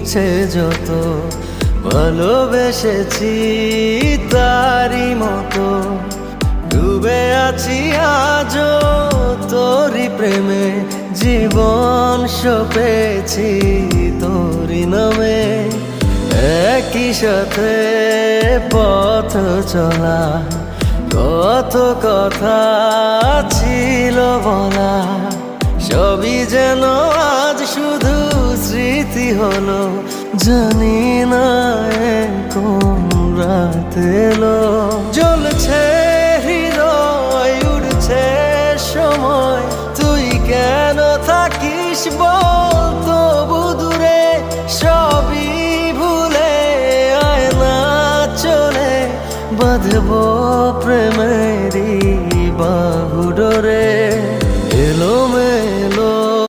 ইচ্ছে যত ভালোবেসেছি তারই মতো ডুবে আছি আজও তোরই প্রেমে জীবন সপেছি তোরই নামে একই সাথে পথ চলা কত কথা ছিল বলা সবই যেন আজ শুধু স্মৃতি হলো জানি না কোন রাত এলো জ্বলছে হৃদয় উড়ছে সময় তুই কেন থাকিস বল